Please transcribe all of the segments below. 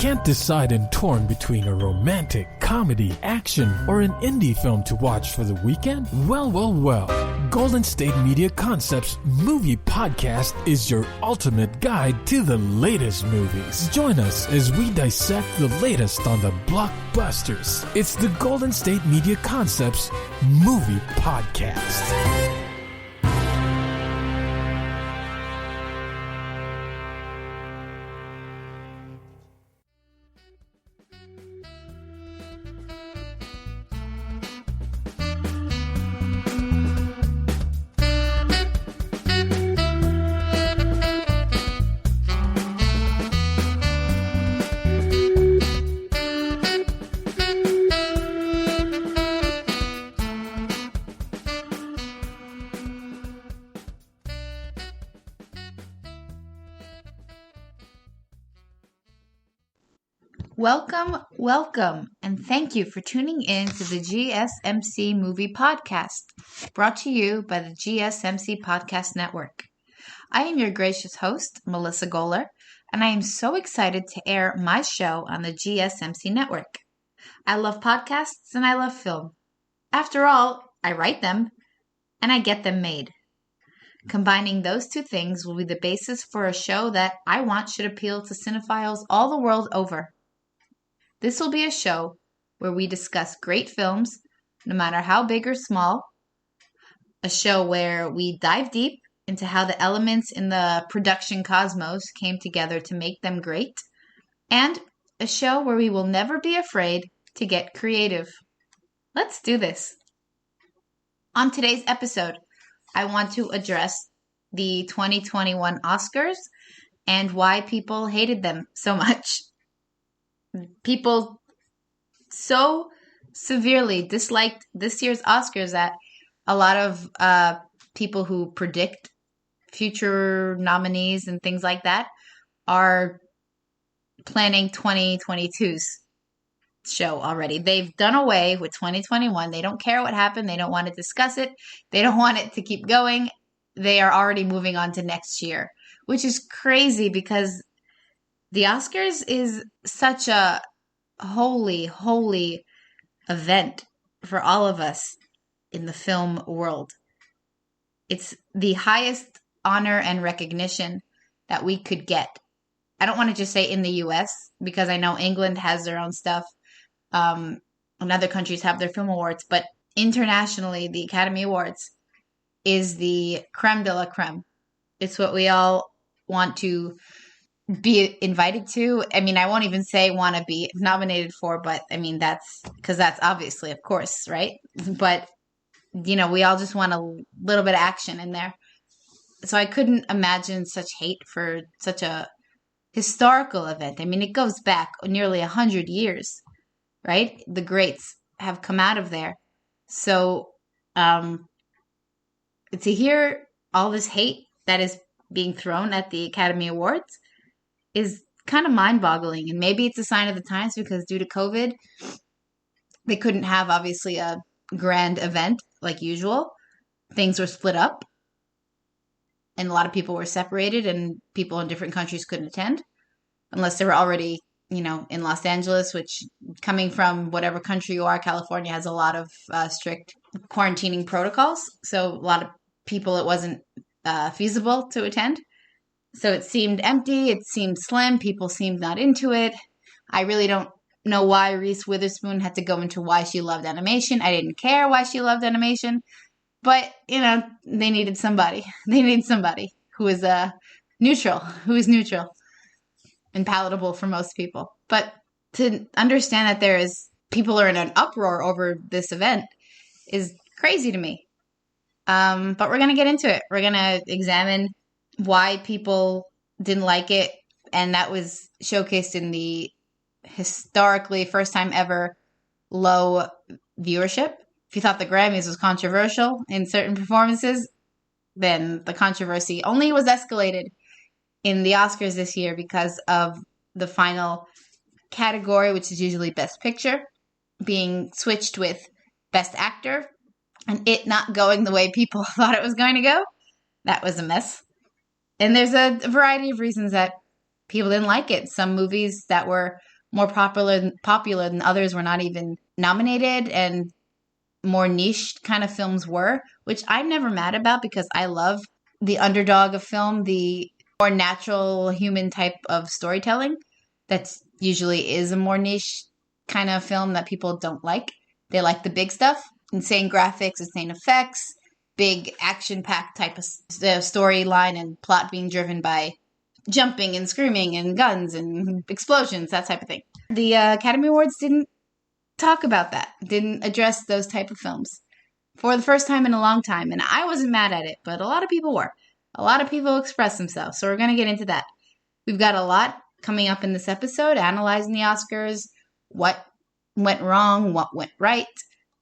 Can't decide and torn between a romantic, comedy, action, or an indie film to watch for the weekend? Well. Golden State Media Concepts Movie Podcast is your ultimate guide to the latest movies. Join us as we dissect the latest on the blockbusters. It's the Golden State Media Concepts Movie Podcast. Welcome, and thank you for tuning in to the GSMC Movie Podcast, brought to you by the GSMC Podcast Network. I am your gracious host, Melissa Goller, and I am so excited to air my show on the GSMC Network. I love podcasts and I love film. After all, I write them and I get them made. Combining those two things will be the basis for a show that I want should appeal to cinephiles all the world over. This will be a show where we discuss great films, no matter how big or small. A show where we dive deep into how the elements in the production cosmos came together to make them great. And a show where we will never be afraid to get creative. Let's do this. On today's episode, I want to address the 2021 Oscars and why people hated them so much. People so severely disliked this year's Oscars that a lot of people who predict future nominees and things like that are planning 2022's show already. They've done away with 2021. They don't care what happened. They don't want to discuss it. They don't want it to keep going. They are already moving on to next year, which is crazy because the Oscars is such a holy event for all of us in the film world. It's the highest honor and recognition that we could get. I don't want to just say in the US, because I know England has their own stuff, and other countries have their film awards, but internationally, the Academy Awards is the creme de la creme. It's what we all want to be invited to. I mean, I won't even say want to be nominated for, but I mean, that's because that's obviously, of course, right? But, you know, we all just want a little bit of action in there. So I couldn't imagine such hate for such a historical event. I mean, it goes back nearly 100 years, right? The greats have come out of there. So to hear all this hate that is being thrown at the Academy Awards is kind of mind-boggling. And maybe it's a sign of the times because due to COVID, they couldn't have, obviously, a grand event like usual. Things were split up. And a lot of people were separated and people in different countries couldn't attend. Unless they were already, you know, in Los Angeles, which coming from whatever country you are, California has a lot of strict quarantining protocols. So a lot of people, it wasn't feasible to attend. So it seemed empty. It seemed slim. People seemed not into it. I really don't know why Reese Witherspoon had to go into why she loved animation. I didn't care why she loved animation. But, you know, they needed somebody. They needed somebody who is neutral and palatable for most people. But to understand that people are in an uproar over this event is crazy to me. But we're going to get into it. We're going to examine why people didn't like it. And that was showcased in the historically first time ever low viewership. If you thought the Grammys was controversial in certain performances, then the controversy only was escalated in the Oscars this year because of the final category, which is usually Best Picture, being switched with Best Actor, and it not going the way people thought it was going to go. That was a mess. And there's a variety of reasons that people didn't like it. Some movies that were more popular than others were not even nominated, and more niche kind of films were, which I'm never mad about because I love the underdog of film, the more natural human type of storytelling that's usually is a more niche kind of film that people don't like. They like the big stuff, insane graphics, insane effects, big action-packed type of storyline and plot being driven by jumping and screaming and guns and explosions, that type of thing. The Academy Awards didn't talk about that, didn't address those type of films for the first time in a long time, and I wasn't mad at it, but a lot of people were. A lot of people expressed themselves, so we're going to get into that. We've got a lot coming up in this episode, analyzing the Oscars, what went wrong, what went right,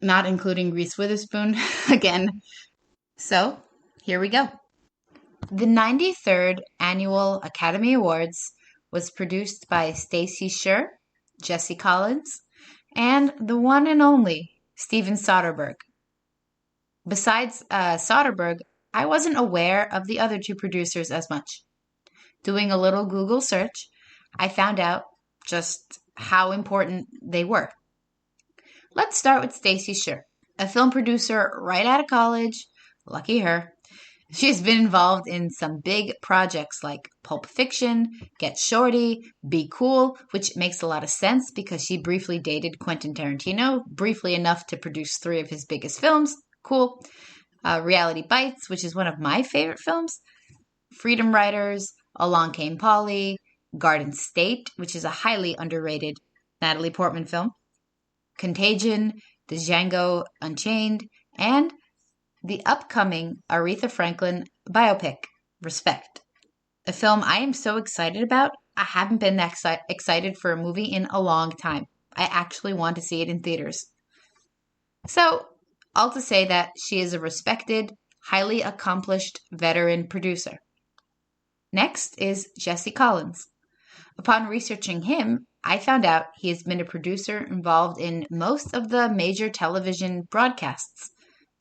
not including Reese Witherspoon again. So, here we go. The 93rd Annual Academy Awards was produced by Stacy Sher, Jesse Collins, and the one and only Steven Soderbergh. Besides Soderbergh, I wasn't aware of the other two producers as much. Doing a little Google search, I found out just how important they were. Let's start with Stacy Sher, a film producer right out of college. Lucky her. She's been involved in some big projects like Pulp Fiction, Get Shorty, Be Cool, which makes a lot of sense because she briefly dated Quentin Tarantino, briefly enough to produce 3 of his biggest films. Cool. Reality Bites, which is one of my favorite films. Freedom Writers, Along Came Polly, Garden State, which is a highly underrated Natalie Portman film. Contagion, The Django Unchained, and the upcoming Aretha Franklin biopic, Respect. A film I am so excited about. I haven't been that excited for a movie in a long time. I actually want to see it in theaters. So, all to say that she is a respected, highly accomplished veteran producer. Next is Jesse Collins. Upon researching him, I found out he has been a producer involved in most of the major television broadcasts.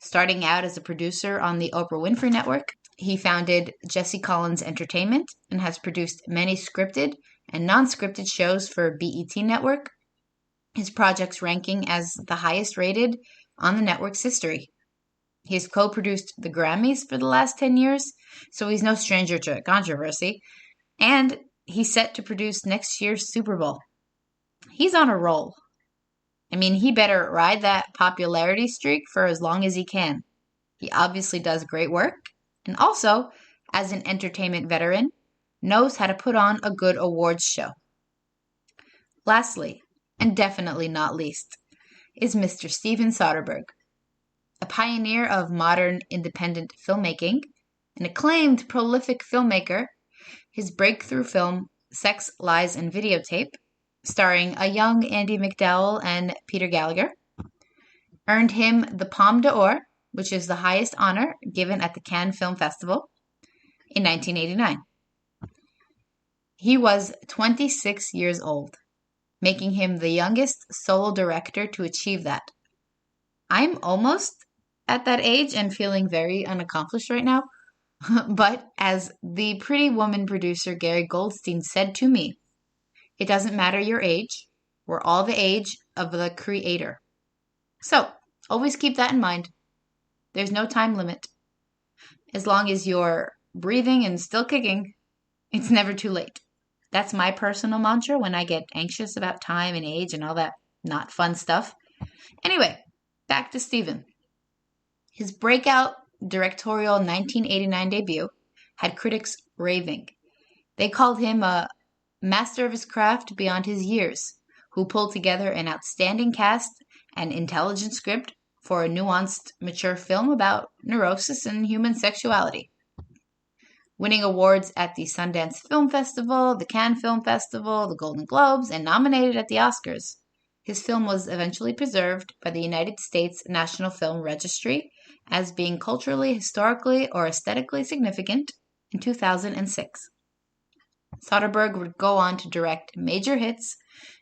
Starting out as a producer on the Oprah Winfrey Network, he founded Jesse Collins Entertainment and has produced many scripted and non-scripted shows for BET Network, his projects ranking as the highest rated on the network's history. He has co-produced the Grammys for the last 10 years, so he's no stranger to controversy, and he's set to produce next year's Super Bowl. He's on a roll. I mean, he better ride that popularity streak for as long as he can. He obviously does great work, and also, as an entertainment veteran, knows how to put on a good awards show. Lastly, and definitely not least, is Mr. Steven Soderbergh. A pioneer of modern independent filmmaking, an acclaimed prolific filmmaker, his breakthrough film, Sex, Lies, and Videotape, starring a young Andie MacDowell and Peter Gallagher, earned him the Palme d'Or, which is the highest honor given at the Cannes Film Festival, in 1989. He was 26 years old, making him the youngest solo director to achieve that. I'm almost at that age and feeling very unaccomplished right now, but as the Pretty Woman producer Gary Goldstein said to me, it doesn't matter your age. We're all the age of the creator. So, always keep that in mind. There's no time limit. As long as you're breathing and still kicking, it's never too late. That's my personal mantra when I get anxious about time and age and all that not fun stuff. Anyway, back to Steven. His breakout directorial 1989 debut had critics raving. They called him a master of his craft beyond his years, who pulled together an outstanding cast and intelligent script for a nuanced, mature film about neurosis and human sexuality. Winning awards at the Sundance Film Festival, the Cannes Film Festival, the Golden Globes, and nominated at the Oscars, his film was eventually preserved by the United States National Film Registry as being culturally, historically, or aesthetically significant in 2006. Soderbergh would go on to direct major hits,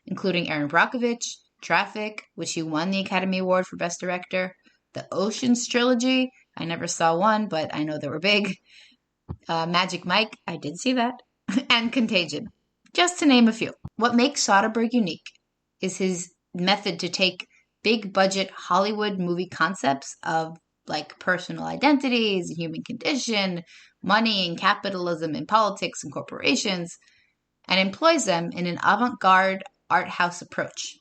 including Erin Brockovich, Traffic, which he won the Academy Award for Best Director, the Ocean's Trilogy, I never saw one, but I know they were big, Magic Mike, I did see that, and Contagion. just to name a few. What makes Soderbergh unique is his method to take big budget Hollywood movie concepts of like personal identities, human condition, money and capitalism and politics and corporations, and employs them in an avant-garde art house approach.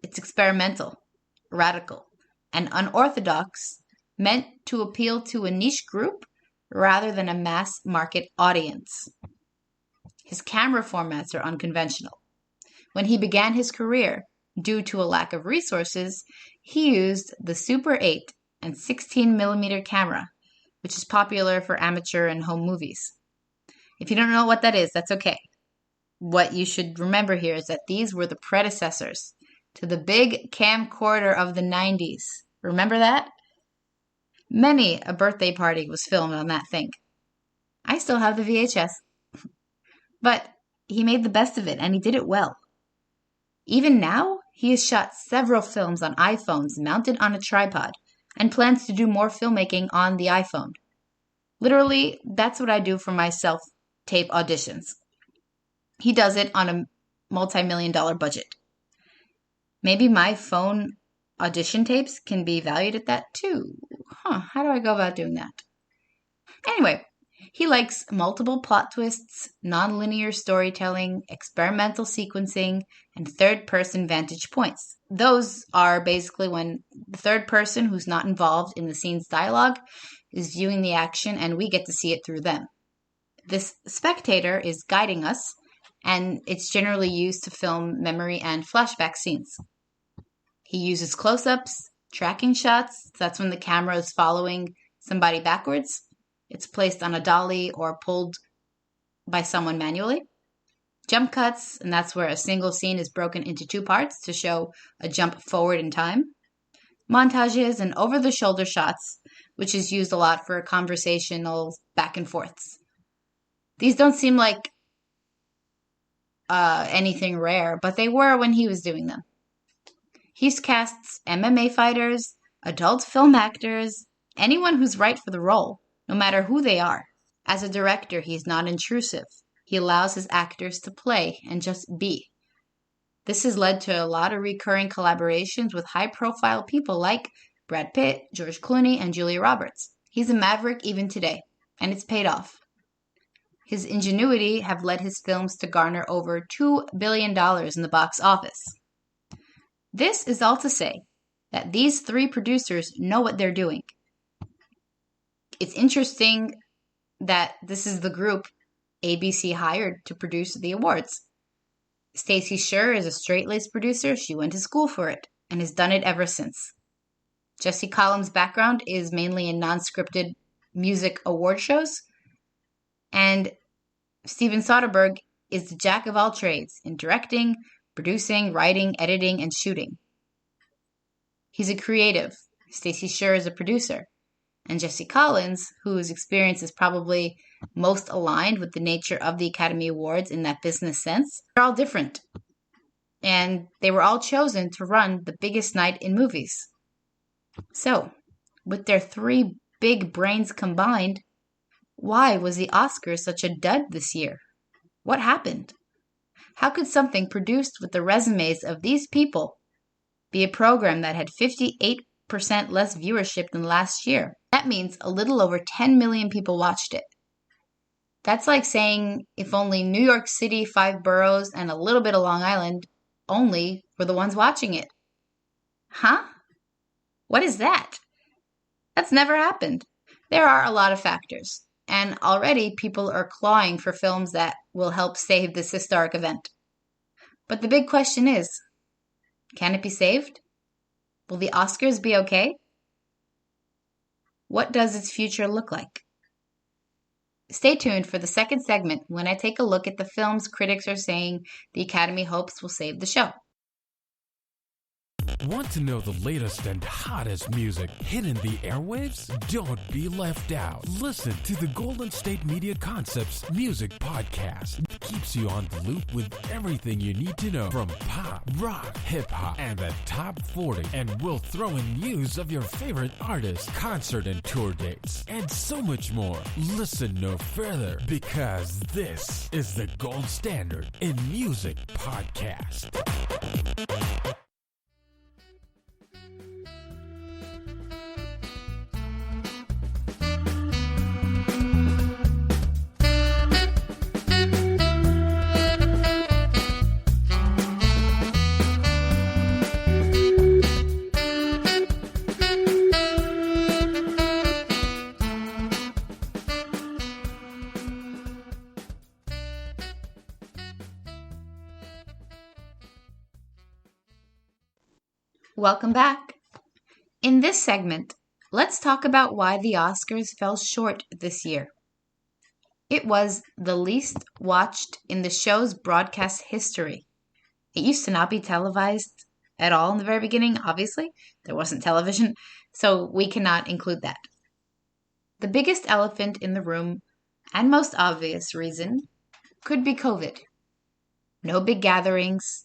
It's experimental, radical, and unorthodox, meant to appeal to a niche group rather than a mass market audience. His camera formats are unconventional. When he began his career, due to a lack of resources, he used the Super 8 and 16mm camera, which is popular for amateur and home movies. If you don't know what that is, that's okay. What you should remember here is that these were the predecessors to the big camcorder of the 90s. Remember that? Many a birthday party was filmed on that thing. I still have the VHS. But he made the best of it, and he did it well. Even now, he has shot several films on iPhones mounted on a tripod and plans to do more filmmaking on the iPhone. Literally, that's what I do for my self-tape auditions. He does it on a multi-million-dollar budget. Maybe my phone audition tapes can be valued at that too. How do I go about doing that? Anyway, he likes multiple plot twists, non-linear storytelling, experimental sequencing, and third-person vantage points. Those are basically when the third person who's not involved in the scene's dialogue is viewing the action and we get to see it through them. This spectator is guiding us, and it's generally used to film memory and flashback scenes. He uses close-ups, tracking shots, that's when the camera is following somebody backwards. It's placed on a dolly or pulled by someone manually. Jump cuts, and that's where a single scene is broken into two parts to show a jump forward in time. Montages and over-the-shoulder shots, which is used a lot for conversational back and forths. These don't seem like anything rare, but they were when he was doing them. He casts MMA fighters, adult film actors, anyone who's right for the role, no matter who they are. As a director, he's not intrusive. He allows his actors to play and just be. This has led to a lot of recurring collaborations with high-profile people like Brad Pitt, George Clooney, and Julia Roberts. He's a maverick even today, and it's paid off. His ingenuity have led his films to garner over $2 billion in the box office. This is all to say that these three producers know what they're doing. It's interesting that this is the group ABC hired to produce the awards. Stacy Sher is a straight-laced producer. She went to school for it and has done it ever since. Jesse Collins' background is mainly in non-scripted music award shows. And Steven Soderbergh is the jack of all trades in directing, producing, writing, editing, and shooting. He's a creative. Stacy Sher is a producer. And Jesse Collins, whose experience is probably most aligned with the nature of the Academy Awards in that business sense, they're all different. And they were all chosen to run the biggest night in movies. So, with their three big brains combined, why was the Oscars such a dud this year? What happened? How could something produced with the resumes of these people be a program that had 58% less viewership than last year? That means a little over 10 million people watched it. That's like saying if only New York City, 5 boroughs, and a little bit of Long Island only were the ones watching it. Huh? What is that? That's never happened. There are a lot of factors, and already people are clawing for films that will help save this historic event. But the big question is, can it be saved? Will the Oscars be okay? What does its future look like? Stay tuned for the second segment when I take a look at the films critics are saying the Academy hopes will save the show. Want to know the latest and hottest music hitting the airwaves? Don't be left out. Listen to the Golden State Media Concepts Music Podcast. It keeps you on the loop with everything you need to know from pop, rock, hip-hop, and the top 40. And we'll throw in news of your favorite artists, concert and tour dates, and so much more. Listen no further, because this is the gold standard in music podcast. Welcome back. In this segment, let's talk about why the Oscars fell short this year. It was the least watched in the show's broadcast history. It used to not be televised at all in the very beginning, obviously. There wasn't television, so we cannot include that. The biggest elephant in the room, and most obvious reason, could be COVID. No big gatherings.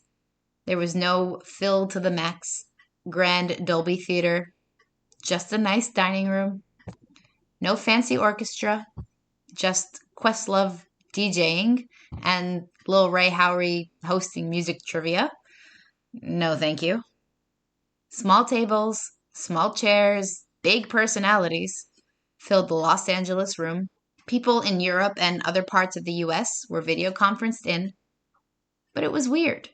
There was no fill to the max grand Dolby Theater, just a nice dining room, no fancy orchestra, just Questlove DJing and Lil Ray Howery hosting music trivia. No thank you. Small tables, small chairs, big personalities filled the Los Angeles room. People in Europe and other parts of the US were video conferenced in, but it was weird.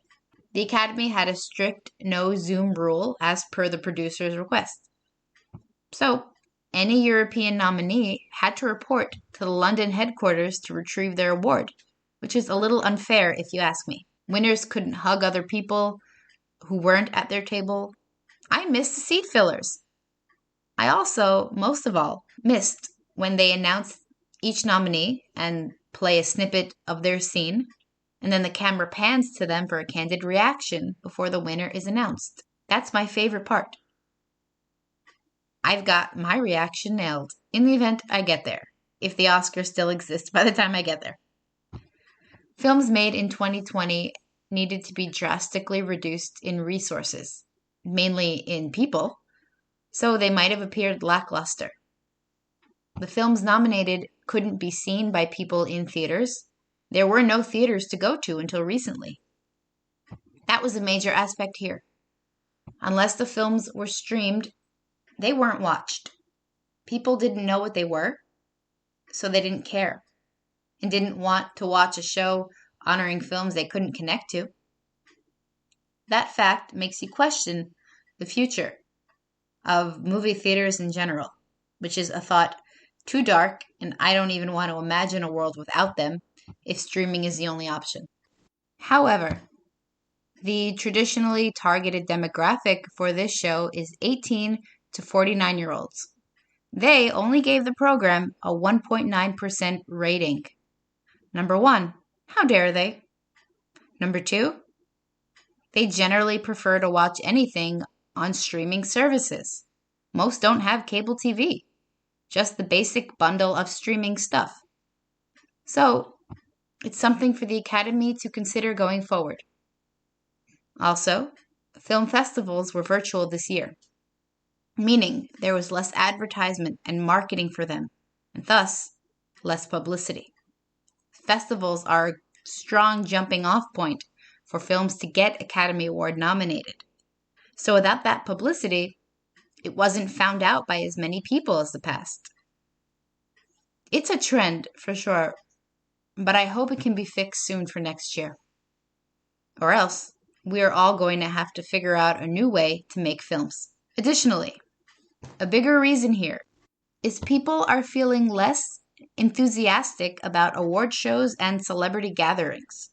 The Academy had a strict no Zoom rule as per the producer's request. So, any European nominee had to report to the London headquarters to retrieve their award, which is a little unfair if you ask me. Winners couldn't hug other people who weren't at their table. I missed the seat fillers. I also, most of all, missed when they announced each nominee and play a snippet of their scene, and then the camera pans to them for a candid reaction before the winner is announced. That's my favorite part. I've got my reaction nailed in the event I get there, if the Oscars still exist by the time I get there. Films made in 2020 needed to be drastically reduced in resources, mainly in people, so they might have appeared lackluster. The films nominated couldn't be seen by people in theaters. There were no theaters to go to until recently. That was a major aspect here. Unless the films were streamed, they weren't watched. People didn't know what they were, so they didn't care, and didn't want to watch a show honoring films they couldn't connect to. That fact makes you question the future of movie theaters in general, which is a thought too dark, and I don't even want to imagine a world without them if streaming is the only option. However, the traditionally targeted demographic for this show is 18 to 49-year-olds. They only gave the program a 1.9% rating. Number one, how dare they? Number two, they generally prefer to watch anything on streaming services. Most don't have cable TV, just the basic bundle of streaming stuff. So, it's something for the Academy to consider going forward. Also, film festivals were virtual this year, meaning there was less advertisement and marketing for them, and thus, less publicity. Festivals are a strong jumping-off point for films to get Academy Award nominated. So without that publicity, it wasn't found out by as many people as the past. It's a trend, for sure, but I hope it can be fixed soon for next year. Or else, we are all going to have to figure out a new way to make films. Additionally, a bigger reason here is people are feeling less enthusiastic about award shows and celebrity gatherings.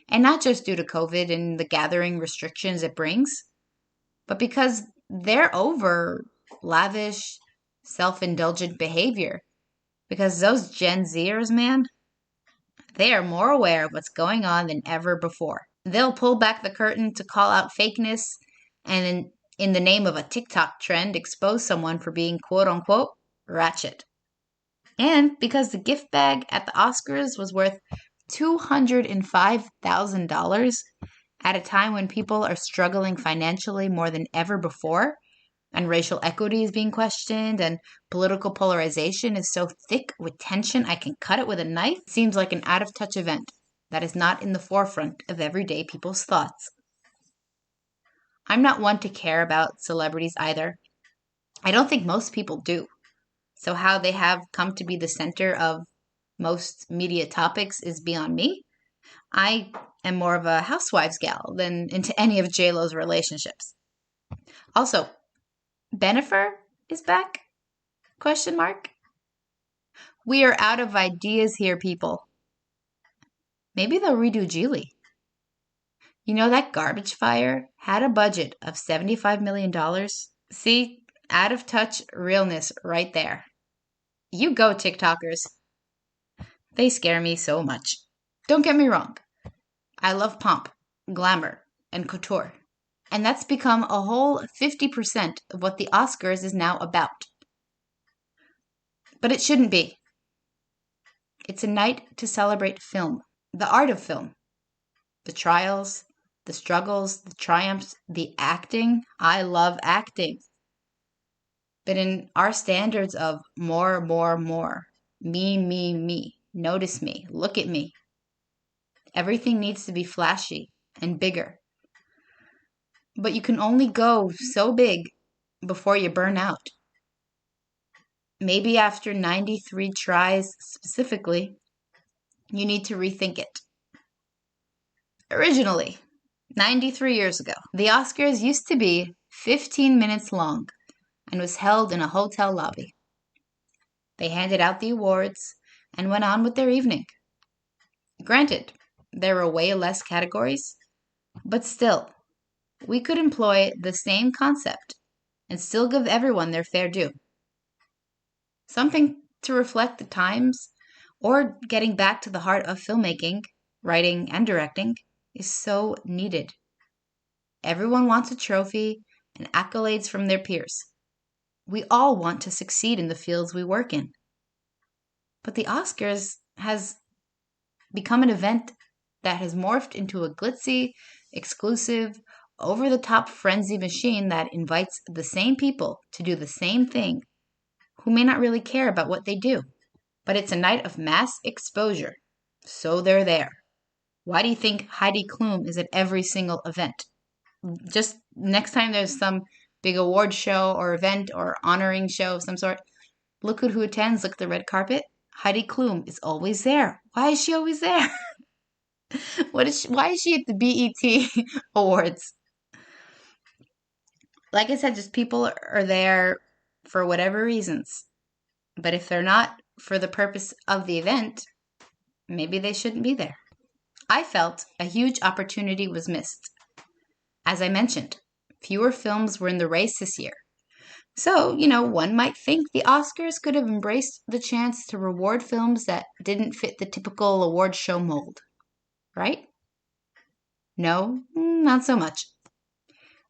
And not just due to COVID and the gathering restrictions it brings, but because they're over lavish, self-indulgent behavior. Because those Gen Zers, man, they are more aware of what's going on than ever before. They'll pull back the curtain to call out fakeness and in the name of a TikTok trend, expose someone for being quote-unquote ratchet. And because the gift bag at the Oscars was worth $205,000 at a time when people are struggling financially more than ever before, and racial equity is being questioned, and political polarization is so thick with tension I can cut it with a knife, it seems like an out-of-touch event that is not in the forefront of everyday people's thoughts. I'm not one to care about celebrities either. I don't think most people do. So how they have come to be the center of most media topics is beyond me. I am more of a housewives gal than into any of J-Lo's relationships. Also, Bennifer is back? Question mark. We are out of ideas here, people. Maybe they'll redo Geely. You know, that garbage fire had a budget of $75 million. See, out of touch realness right there. You go, TikTokers. They scare me so much. Don't get me wrong. I love pomp, glamour, and couture. And that's become a whole 50% of what the Oscars is now about. But it shouldn't be. It's a night to celebrate film, the art of film, the trials, the struggles, the triumphs, the acting. I love acting. But in our standards of more, me, notice me, look at me, everything needs to be flashy and bigger. But you can only go so big before you burn out. Maybe after 93 tries specifically, you need to rethink it. Originally, 93 years ago, the Oscars used to be 15 minutes long and was held in a hotel lobby. They handed out the awards and went on with their evening. Granted, there were way less categories, but still, we could employ the same concept and still give everyone their fair due. Something to reflect the times, or getting back to the heart of filmmaking, writing, and directing, is so needed. Everyone wants a trophy and accolades from their peers. We all want to succeed in the fields we work in. But the Oscars has become an event that has morphed into a glitzy, exclusive, over-the-top frenzy machine that invites the same people to do the same thing who may not really care about what they do. But it's a night of mass exposure, so they're there. Why do you think Heidi Klum is at every single event? Just next time there's some big award show or event or honoring show of some sort, look at who attends, look at the red carpet. Heidi Klum is always there. Why is she always there? Why is she at the BET Awards? Like I said, just people are there for whatever reasons. But if they're not for the purpose of the event, maybe they shouldn't be there. I felt a huge opportunity was missed. As I mentioned, fewer films were in the race this year. So, one might think the Oscars could have embraced the chance to reward films that didn't fit the typical award show mold. Right? No, not so much.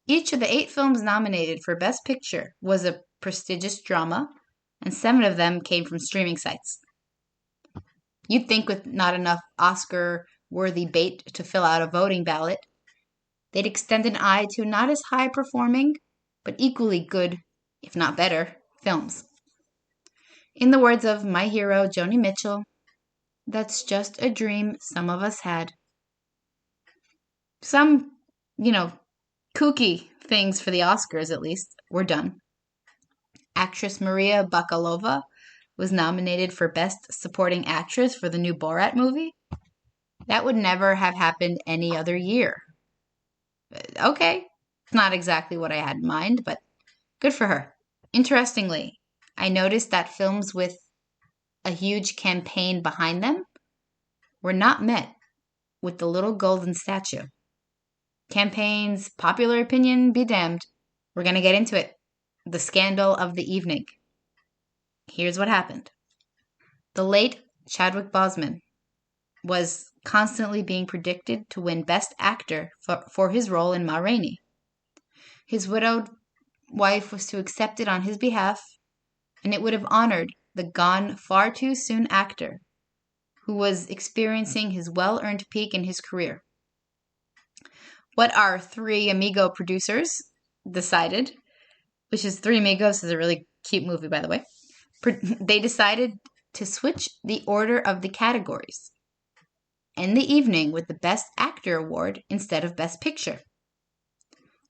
Each of the 8 films nominated for Best Picture was a prestigious drama, and 7 of them came from streaming sites. You'd think with not enough Oscar-worthy bait to fill out a voting ballot, they'd extend an eye to not as high-performing, but equally good, if not better, films. In the words of my hero, Joni Mitchell, that's just a dream some of us had. Some, kooky things for the Oscars, at least, were done. Actress Maria Bakalova was nominated for Best Supporting Actress for the new Borat movie. That would never have happened any other year. Okay, it's not exactly what I had in mind, but good for her. Interestingly, I noticed that films with a huge campaign behind them were not met with the little golden statue. Campaigns, popular opinion, be damned. We're going to get into it. The scandal of the evening. Here's what happened. The late Chadwick Boseman was constantly being predicted to win Best Actor for his role in Ma Rainey. His widowed wife was to accept it on his behalf, and it would have honored the gone far too soon actor who was experiencing his well-earned peak in his career. What our three amigo producers decided, which is Three Amigos is a really cute movie, by the way, they decided to switch the order of the categories. End the evening with the Best Actor award instead of Best Picture.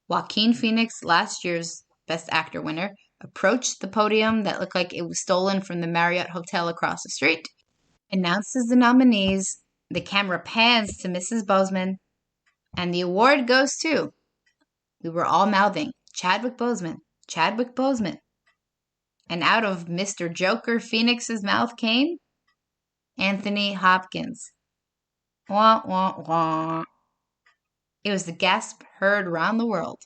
Joaquin Phoenix, last year's Best Actor winner, approached the podium that looked like it was stolen from the Marriott Hotel across the street, announces the nominees, the camera pans to Mrs. Boseman, and the award goes to, we were all mouthing, Chadwick Boseman, Chadwick Boseman. And out of Mr. Joker Phoenix's mouth came Anthony Hopkins. Wah, wah, wah. It was the gasp heard around the world.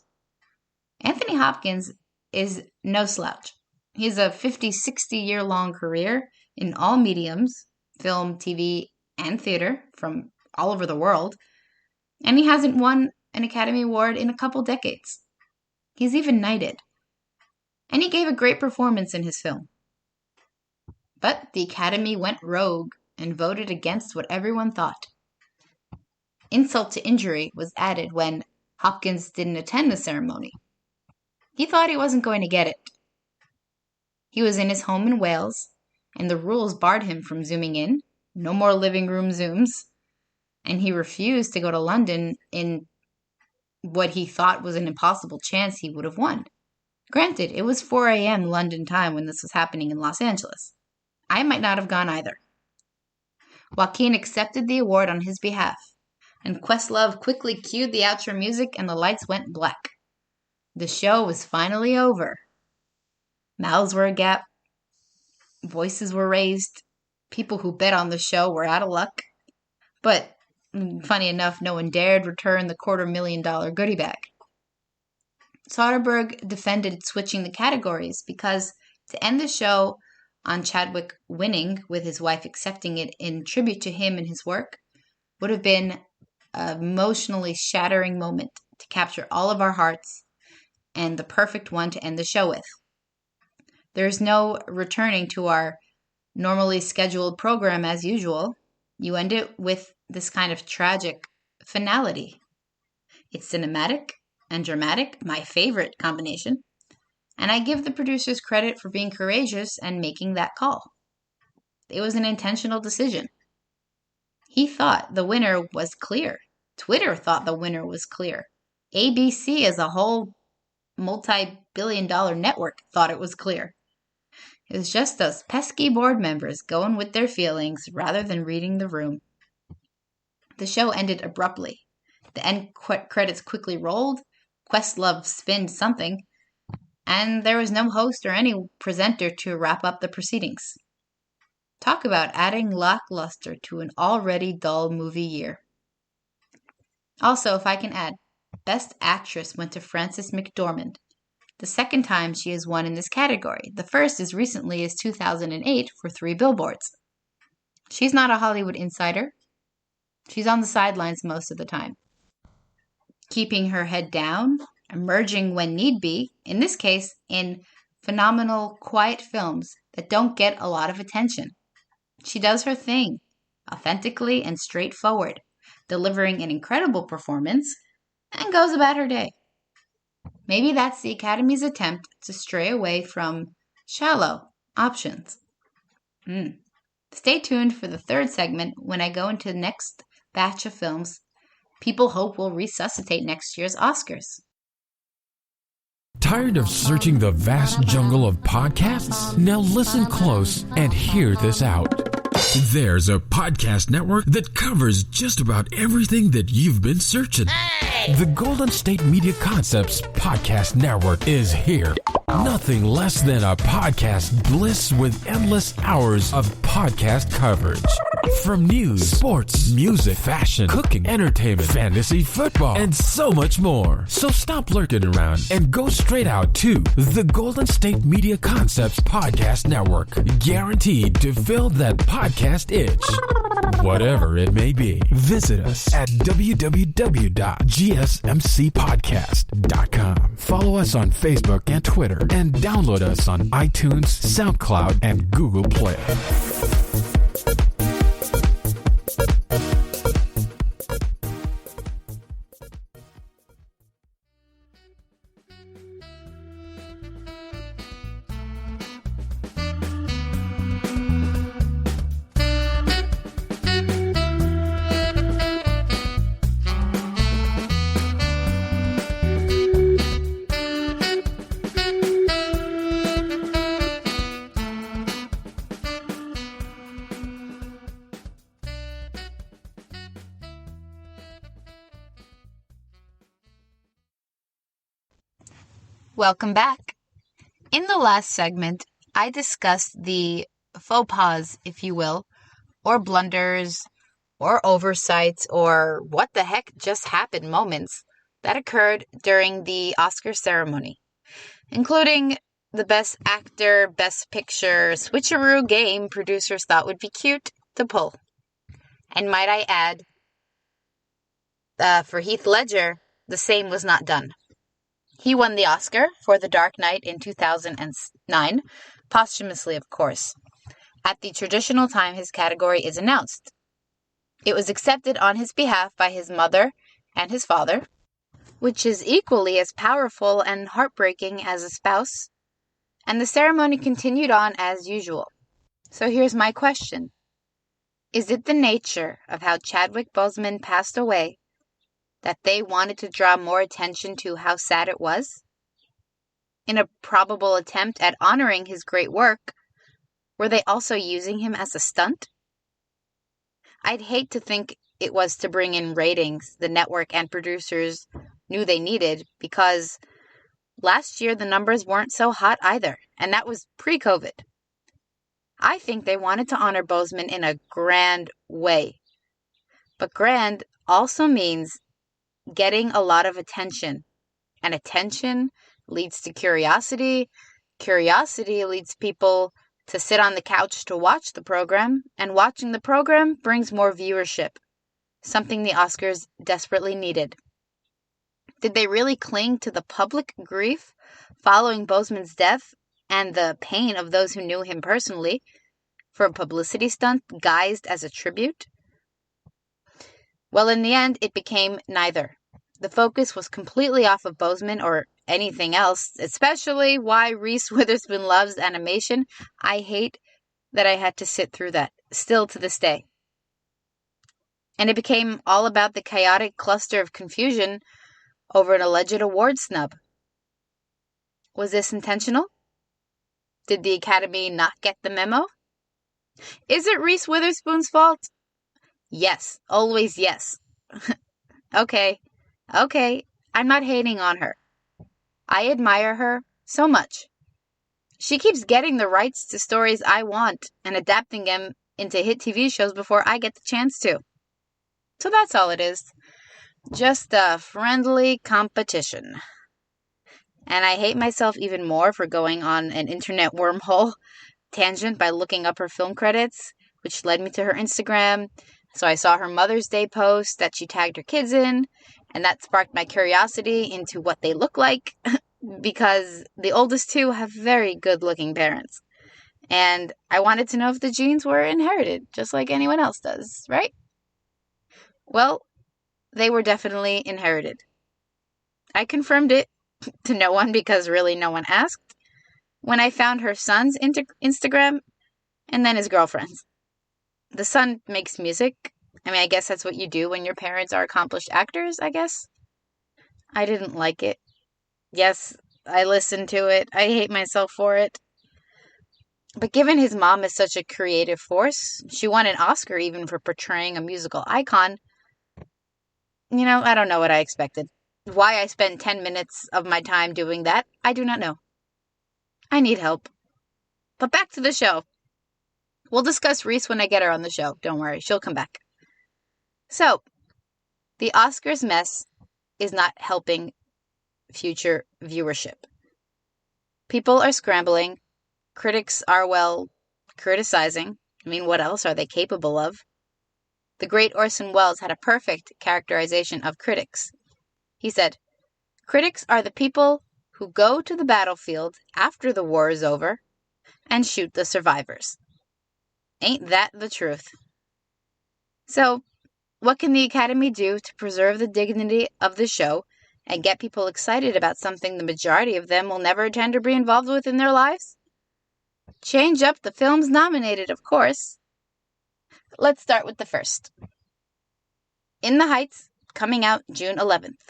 Anthony Hopkins is no slouch. He has a 50, 60-year-long career in all mediums, film, TV, and theater from all over the world, and he hasn't won an Academy Award in a couple decades. He's even knighted. And he gave a great performance in his film. But the Academy went rogue and voted against what everyone thought. Insult to injury was added when Hopkins didn't attend the ceremony. He thought he wasn't going to get it. He was in his home in Wales, and the rules barred him from zooming in. No more living room Zooms. And he refused to go to London in what he thought was an impossible chance he would have won. Granted, it was 4 a.m. London time when this was happening in Los Angeles. I might not have gone either. Joaquin accepted the award on his behalf, and Questlove quickly cued the outro music and the lights went black. The show was finally over. Mouths were agape, voices were raised, people who bet on the show were out of luck, but funny enough, no one dared return the $250,000 goodie bag. Soderbergh defended switching the categories because to end the show on Chadwick winning with his wife accepting it in tribute to him and his work would have been an emotionally shattering moment to capture all of our hearts and the perfect one to end the show with. There's no returning to our normally scheduled program as usual. You end it with this kind of tragic finality. It's cinematic and dramatic, my favorite combination, and I give the producers credit for being courageous and making that call. It was an intentional decision. He thought the winner was clear. Twitter thought the winner was clear. ABC as a whole multi-billion-dollar network thought it was clear. It was just those pesky board members going with their feelings rather than reading the room. The show ended abruptly. The end credits quickly rolled. Questlove spinned something, and there was no host or any presenter to wrap up the proceedings. Talk about adding lackluster to an already dull movie year. Also, if I can add, Best Actress went to Frances McDormand. The second time she has won in this category. The first as recently as 2008 for 3 Billboards. She's not a Hollywood insider. She's on the sidelines most of the time, keeping her head down, emerging when need be, in this case, in phenomenal, quiet films that don't get a lot of attention. She does her thing, authentically and straightforward, delivering an incredible performance, and goes about her day. Maybe that's the Academy's attempt to stray away from shallow options. Stay tuned for the third segment when I go into the next batch of films people hope will resuscitate next year's Oscars. Tired of searching the vast jungle of podcasts? Now listen close and hear this out. There's a podcast network that covers just about everything that you've been searching. Hey! The Golden State Media Concepts Podcast Network is here. Nothing less than a podcast bliss with endless hours of podcast coverage. From news, sports, music, fashion, cooking, entertainment, fantasy, football, and so much more. So stop lurking around and go straight out to the Golden State Media Concepts Podcast Network. Guaranteed to fill that podcast itch. whatever it may be. Visit us at www.gsmcpodcast.com. Follow us on Facebook and Twitter, and download us on iTunes, SoundCloud, and Google Play. Welcome back. In the last segment, I discussed the faux pas, if you will, or blunders, or oversights, or what the heck just happened moments that occurred during the Oscar ceremony, including the Best Actor, Best Picture switcheroo game producers thought would be cute to pull. And might I add, for Heath Ledger, the same was not done. He won the Oscar for The Dark Knight in 2009, posthumously, of course, at the traditional time his category is announced. It was accepted on his behalf by his mother and his father, which is equally as powerful and heartbreaking as a spouse, and the ceremony continued on as usual. So here's my question. Is it the nature of how Chadwick Boseman passed away that they wanted to draw more attention to how sad it was? In a probable attempt at honoring his great work, were they also using him as a stunt? I'd hate to think it was to bring in ratings the network and producers knew they needed, because last year the numbers weren't so hot either, and that was pre-COVID. I think they wanted to honor Boseman in a grand way. But grand also means getting a lot of attention, and attention leads to curiosity. Curiosity leads people to sit on the couch to watch the program, and watching the program brings more viewership, something the Oscars desperately needed. Did they really cling to the public grief following Boseman's death and the pain of those who knew him personally for a publicity stunt guised as a tribute? Well, in the end, it became neither. The focus was completely off of Boseman or anything else, especially why Reese Witherspoon loves animation. I hate that I had to sit through that, still to this day. And it became all about the chaotic cluster of confusion over an alleged award snub. Was this intentional? Did the Academy not get the memo? Is it Reese Witherspoon's fault? Yes, always yes. Okay, I'm not hating on her. I admire her so much. She keeps getting the rights to stories I want and adapting them into hit TV shows before I get the chance to. So that's all it is. Just a friendly competition. And I hate myself even more for going on an internet wormhole tangent by looking up her film credits, which led me to her Instagram. So I saw her Mother's Day post that she tagged her kids in, and that sparked my curiosity into what they look like, because the oldest two have very good-looking parents. And I wanted to know if the genes were inherited, just like anyone else does, right? Well, they were definitely inherited. I confirmed it to no one because really no one asked when I found her son's Instagram and then his girlfriend's. The son makes music. I mean, I guess that's what you do when your parents are accomplished actors, I guess. I didn't like it. Yes, I listened to it. I hate myself for it. But given his mom is such a creative force, she won an Oscar even for portraying a musical icon, I don't know what I expected. Why I spent 10 minutes of my time doing that, I do not know. I need help. But back to the show. We'll discuss Reese when I get her on the show. Don't worry, she'll come back. So, the Oscars mess is not helping future viewership. People are scrambling. Critics are, criticizing. I mean, what else are they capable of? the great Orson Welles had a perfect characterization of critics. He said, "Critics are the people who go to the battlefield after the war is over and shoot the survivors." Ain't that the truth? So, what can the Academy do to preserve the dignity of the show and get people excited about something the majority of them will never attend or be involved with in their lives? Change up the films nominated, of course. Let's start with the first. In the Heights, coming out June 11th.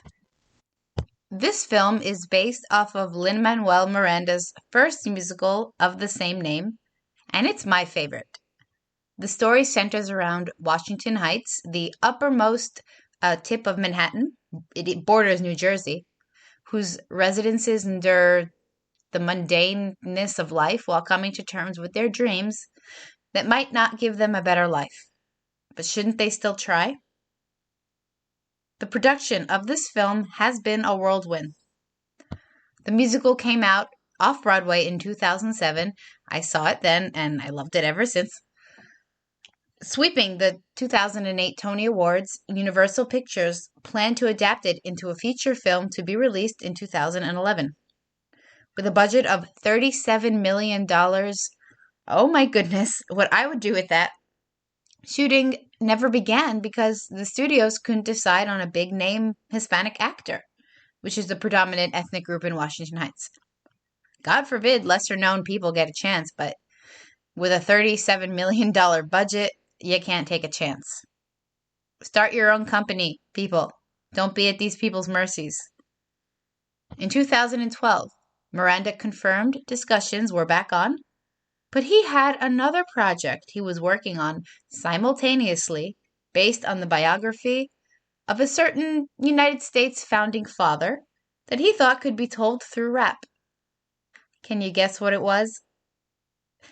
This film is based off of Lin-Manuel Miranda's first musical of the same name, and it's my favorite. The story centers around Washington Heights, the uppermost tip of Manhattan. It borders New Jersey, whose residences endure the mundaneness of life while coming to terms with their dreams that might not give them a better life. But shouldn't they still try? The production of this film has been a whirlwind. The musical came out off-Broadway in 2007. I saw it then, and I loved it ever since. Sweeping the 2008 Tony Awards, Universal Pictures planned to adapt it into a feature film to be released in 2011. With a budget of $37 million, oh my goodness, what I would do with that. Shooting never began because the studios couldn't decide on a big-name Hispanic actor, which is the predominant ethnic group in Washington Heights. God forbid lesser-known people get a chance, but with a $37 million budget, you can't take a chance. Start your own company, people. Don't be at these people's mercies. In 2012, Miranda confirmed discussions were back on, but he had another project he was working on simultaneously based on the biography of a certain United States founding father that he thought could be told through rap. Can you guess what it was?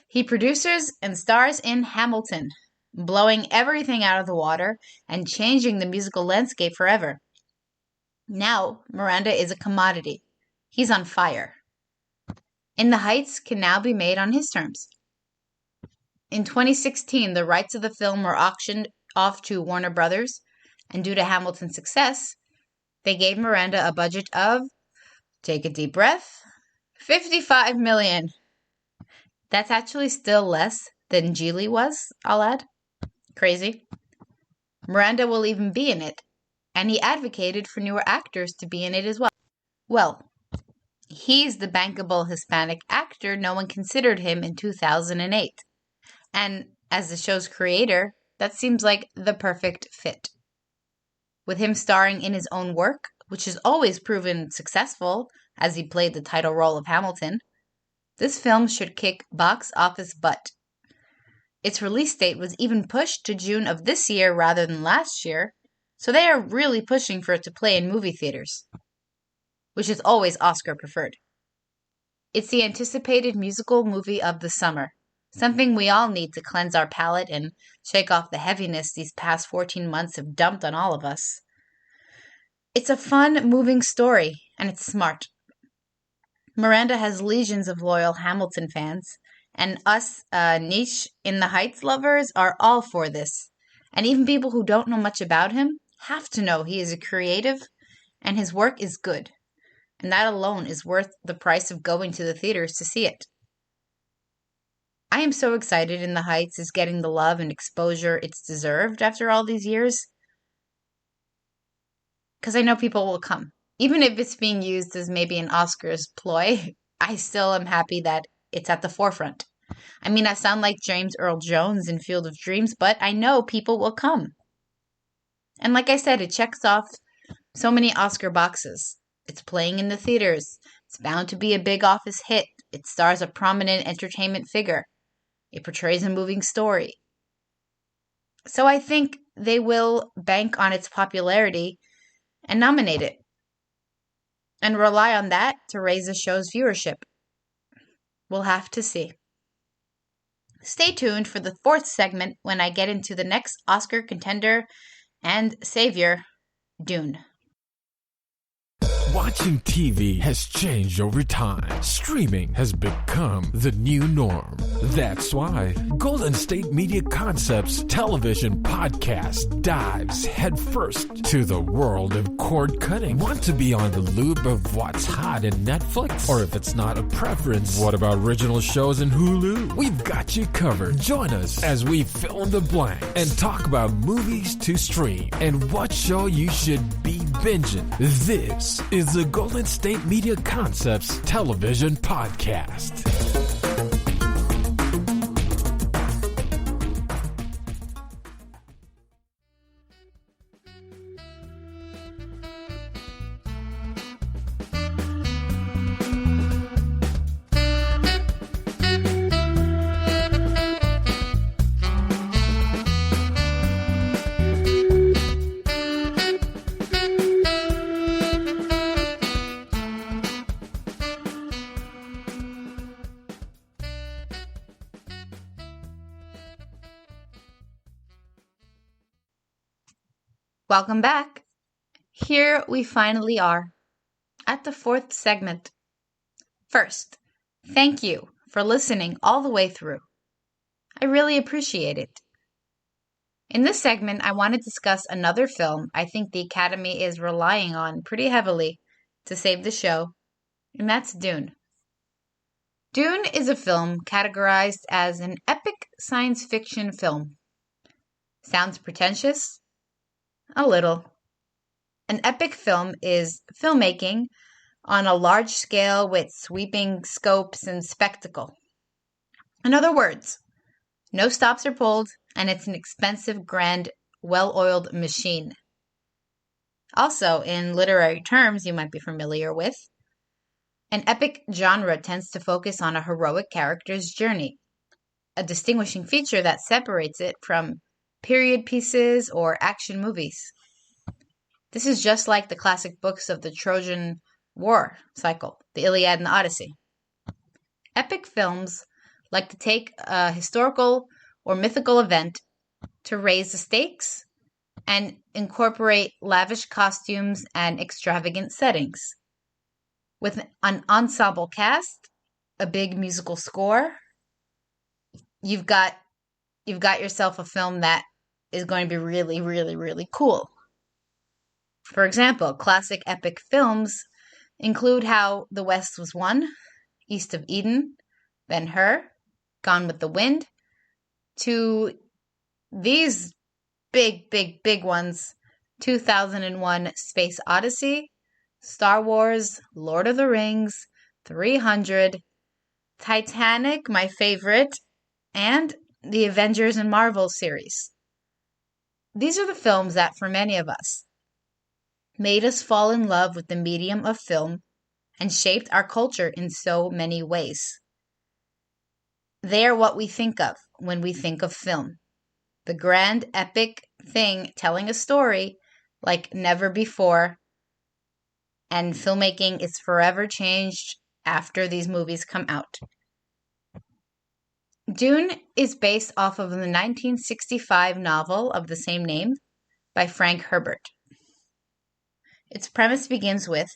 He produces and stars in Hamilton, blowing everything out of the water and changing the musical landscape forever. Now, Miranda is a commodity. He's on fire. In the Heights can now be made on his terms. In 2016, the rights of the film were auctioned off to Warner Brothers, and due to Hamilton's success, they gave Miranda a budget of, take a deep breath, $55 million. That's actually still less than Geely was, I'll add. Crazy. Miranda will even be in it, and he advocated for newer actors to be in it as well. Well, he's the bankable Hispanic actor no one considered him in 2008. And as the show's creator, that seems like the perfect fit. With him starring in his own work, which has always proven successful as he played the title role of Hamilton, this film should kick box office butt. Its release date was even pushed to June of this year rather than last year, so they are really pushing for it to play in movie theaters, which is always Oscar preferred. It's the anticipated musical movie of the summer, something we all need to cleanse our palate and shake off the heaviness these past 14 months have dumped on all of us. It's a fun, moving story, and it's smart. Miranda has legions of loyal Hamilton fans, and us niche in the Heights lovers are all for this. And even people who don't know much about him have to know he is a creative and his work is good. And that alone is worth the price of going to the theaters to see it. I am so excited In the Heights is getting the love and exposure it's deserved after all these years, because I know people will come. Even if it's being used as maybe an Oscars ploy, I still am happy that it's at the forefront. I mean, I sound like James Earl Jones in Field of Dreams, but I know people will come. And like I said, it checks off so many Oscar boxes. It's playing in the theaters. It's bound to be a big office hit. It stars a prominent entertainment figure. It portrays a moving story. So I think they will bank on its popularity and nominate it, and rely on that to raise the show's viewership. We'll have to see. Stay tuned for the fourth segment when I get into the next Oscar contender and savior, Dune. Watching TV has changed over time. Streaming has become the new norm. That's why Golden State Media Concepts television podcast dives headfirst to the world of cord cutting. Want to be on the loop of what's hot in Netflix? Or if it's not a preference, what about original shows in Hulu? We've got you covered. Join us as we fill in the blank and talk about movies to stream and what show you should be binging. This is the Golden State Media Concepts television podcast. Welcome back. Here we finally are at the fourth segment. First, thank you for listening all the way through. I really appreciate it. In this segment, I want to discuss another film I think the Academy is relying on pretty heavily to save the show, and that's Dune. Dune is a film categorized as an epic science fiction film. Sounds pretentious? A little. An epic film is filmmaking on a large scale with sweeping scopes and spectacle. In other words, no stops are pulled, and it's an expensive, grand, well-oiled machine. Also, in literary terms you might be familiar with, an epic genre tends to focus on a heroic character's journey, a distinguishing feature that separates it from period pieces or action movies. This is just like the classic books of the Trojan War cycle, the Iliad and the Odyssey. Epic films like to take a historical or mythical event to raise the stakes and incorporate lavish costumes and extravagant settings. With an ensemble cast, a big musical score, you've got yourself a film that is going to be really, really, really cool. For example, classic epic films include How the West Was Won, East of Eden, Ben-Hur, Gone with the Wind, to these big ones, 2001 Space Odyssey, Star Wars, Lord of the Rings, 300, Titanic, my favorite, and the Avengers and Marvel series. These are the films that, for many of us, made us fall in love with the medium of film and shaped our culture in so many ways. They are what we think of when we think of film. The grand, epic thing telling a story like never before, and filmmaking is forever changed after these movies come out. Dune is based off of the 1965 novel of the same name by Frank Herbert. Its premise begins with,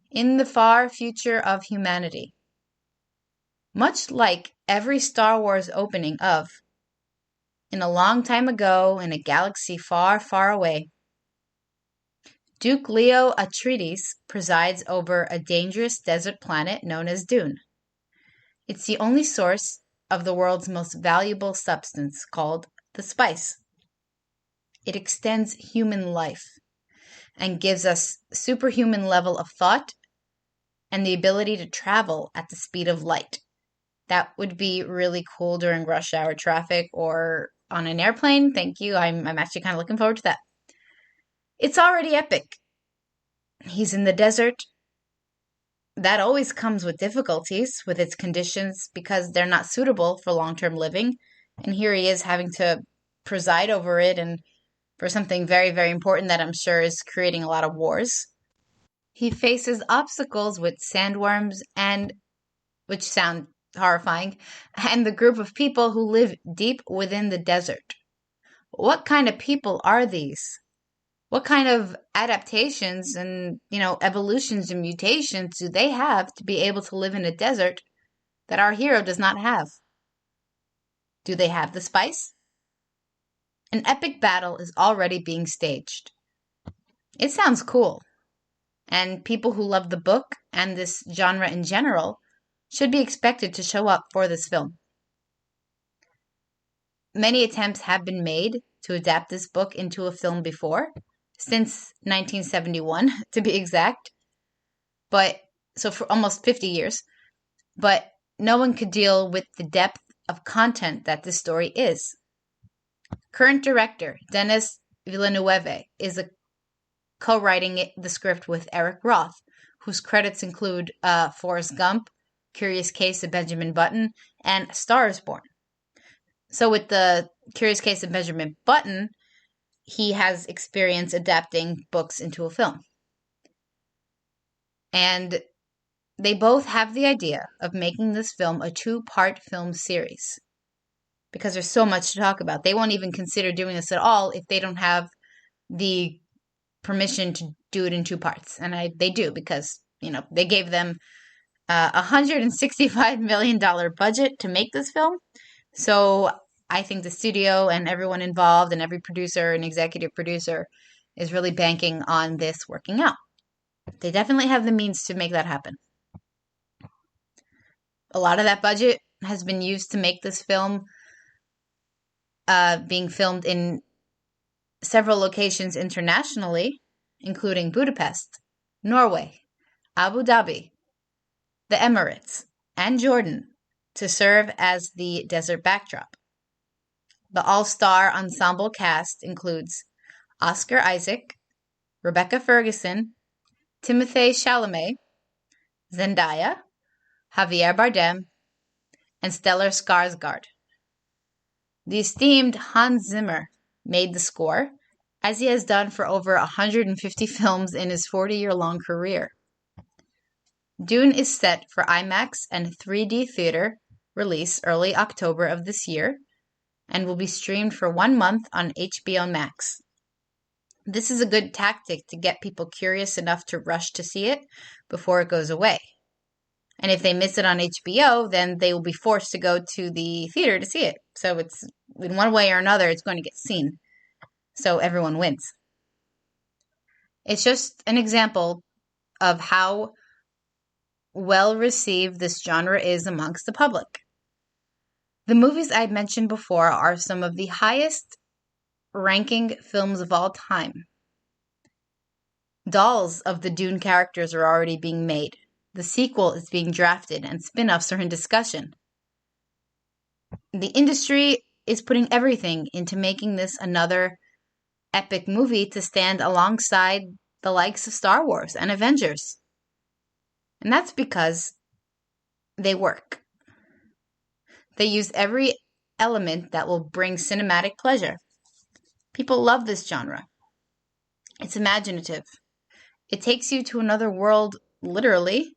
in the far future of humanity. Much like every Star Wars opening of, in a long time ago in a galaxy far, far away, Duke Leo Atreides presides over a dangerous desert planet known as Dune. It's the only source of the world's most valuable substance called the spice. It extends human life and gives us superhuman level of thought and the ability to travel at the speed of light. That would be really cool during rush hour traffic or on an airplane. Thank you. I'm actually kind of looking forward to that. It's already epic. He's in the desert. That always comes with difficulties with its conditions because they're not suitable for long-term living. And here he is having to preside over it and for something very, very important that I'm sure is creating a lot of wars. He faces obstacles with sandworms which sound horrifying, and the group of people who live deep within the desert. What kind of people are these? What kind of adaptations and, evolutions and mutations do they have to be able to live in a desert that our hero does not have? Do they have the spice? An epic battle is already being staged. It sounds cool, and people who love the book and this genre in general should be expected to show up for this film. Many attempts have been made to adapt this book into a film before, since 1971 to be exact, so for almost 50 years, but no one could deal with the depth of content that this story is. Current director Denis Villeneuve is co-writing the script with Eric Roth, whose credits include Forrest Gump, Curious Case of Benjamin Button, and A Star is Born. So with the Curious Case of Benjamin Button, he has experience adapting books into a film. And they both have the idea of making this film a 2-part film series, because there's so much to talk about. They won't even consider doing this at all if they don't have the permission to do it in 2 parts. And they do, because, they gave them a $165 million budget to make this film. So I think the studio and everyone involved and every producer and executive producer is really banking on this working out. They definitely have the means to make that happen. A lot of that budget has been used to make this film, being filmed in several locations internationally, including Budapest, Norway, Abu Dhabi, the Emirates, and Jordan, to serve as the desert backdrop. The all-star ensemble cast includes Oscar Isaac, Rebecca Ferguson, Timothée Chalamet, Zendaya, Javier Bardem, and Stellar Skarsgård. The esteemed Hans Zimmer made the score, as he has done for over 150 films in his 40-year-long career. Dune is set for IMAX and 3D theater release early October of this year, and will be streamed for 1 month on HBO Max. This is a good tactic to get people curious enough to rush to see it before it goes away. And if they miss it on HBO, then they will be forced to go to the theater to see it. So it's, in one way or another, it's going to get seen. So everyone wins. It's just an example of how well received this genre is amongst the public. The movies I mentioned before are some of the highest ranking films of all time. Dolls of the Dune characters are already being made. The sequel is being drafted, and spin-offs are in discussion. The industry is putting everything into making this another epic movie to stand alongside the likes of Star Wars and Avengers. And that's because they work. They use every element that will bring cinematic pleasure. People love this genre. It's imaginative. It takes you to another world, literally,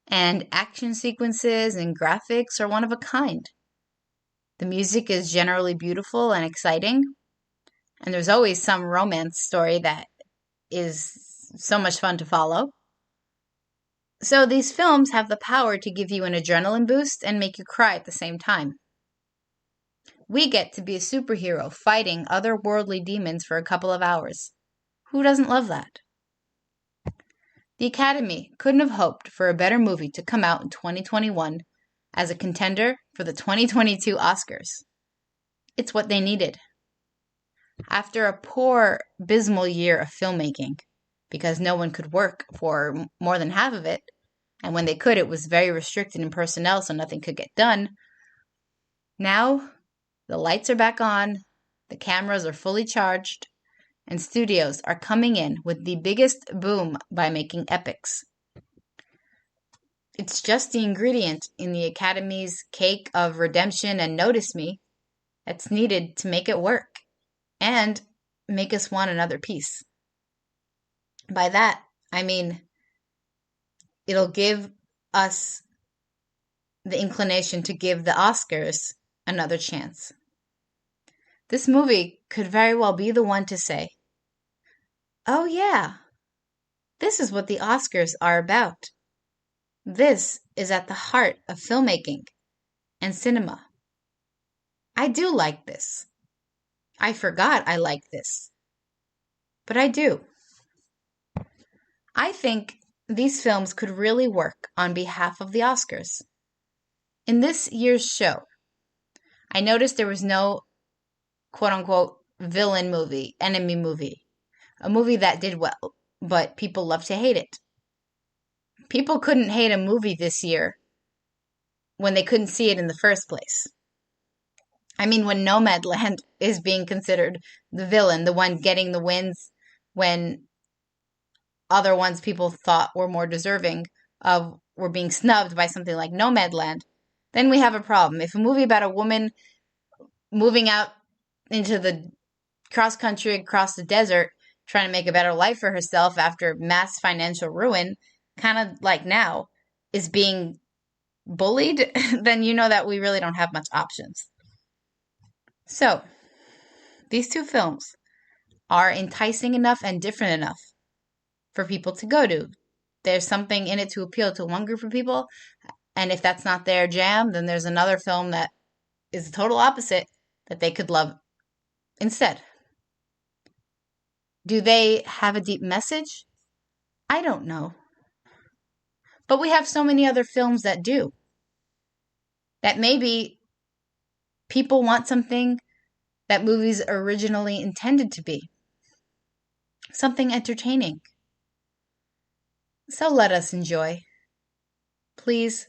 and action sequences and graphics are one of a kind. The music is generally beautiful and exciting, and there's always some romance story that is so much fun to follow. So these films have the power to give you an adrenaline boost and make you cry at the same time. We get to be a superhero fighting otherworldly demons for a couple of hours. Who doesn't love that? The Academy couldn't have hoped for a better movie to come out in 2021 as a contender for the 2022 Oscars. It's what they needed. After a poor, abysmal year of filmmaking, because no one could work for more than half of it, and when they could, it was very restricted in personnel, so nothing could get done. Now, the lights are back on, the cameras are fully charged, and studios are coming in with the biggest boom by making epics. It's just the ingredient in the Academy's cake of redemption and notice me that's needed to make it work and make us want another piece. By that, I mean it'll give us the inclination to give the Oscars another chance. This movie could very well be the one to say, Oh yeah, this is what the Oscars are about. This is at the heart of filmmaking and cinema. I do like this. I forgot I like this. But I do. I think these films could really work on behalf of the Oscars. In this year's show, I noticed there was no quote-unquote villain movie, enemy movie, a movie that did well, but people love to hate it. People couldn't hate a movie this year when they couldn't see it in the first place. I mean, when Nomadland is being considered the villain, the one getting the wins when other ones people thought were more deserving of were being snubbed by something like Nomadland, then we have a problem. If a movie about a woman moving out into the cross-country, across the desert, trying to make a better life for herself after mass financial ruin, kind of like now, is being bullied, then you know that we really don't have much options. So, these two films are enticing enough and different enough for people to go to. There's something in it to appeal to one group of people, and if that's not their jam, then there's another film that is the total opposite that they could love instead. Do they have a deep message? I don't know. But we have so many other films that do. That maybe people want something that movies originally intended to be. Something entertaining. So let us enjoy. Please.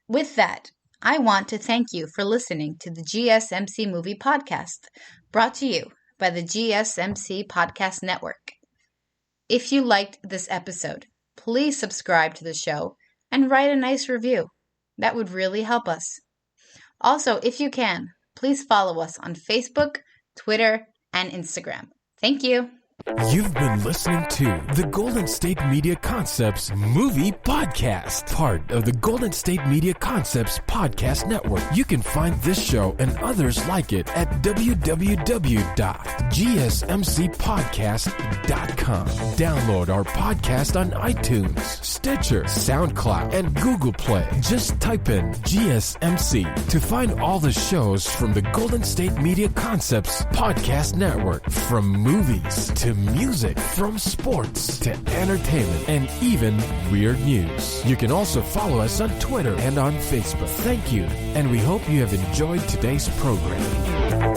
With that, I want to thank you for listening to the GSMC Movie Podcast, brought to you by the GSMC Podcast Network. If you liked this episode, please subscribe to the show and write a nice review. That would really help us. Also, if you can, please follow us on Facebook, Twitter, and Instagram. Thank you. You've been listening to the Golden State Media Concepts Movie Podcast, part of the Golden State Media Concepts Podcast Network. You can find this show and others like it at www.gsmcpodcast.com. Download our podcast on iTunes, Stitcher, SoundCloud, and Google Play. Just type in GSMC to find all the shows from the Golden State Media Concepts Podcast Network, from movies to music, from sports to entertainment, and even weird news. You can also follow us on Twitter and on Facebook. Thank you, and we hope you have enjoyed today's program.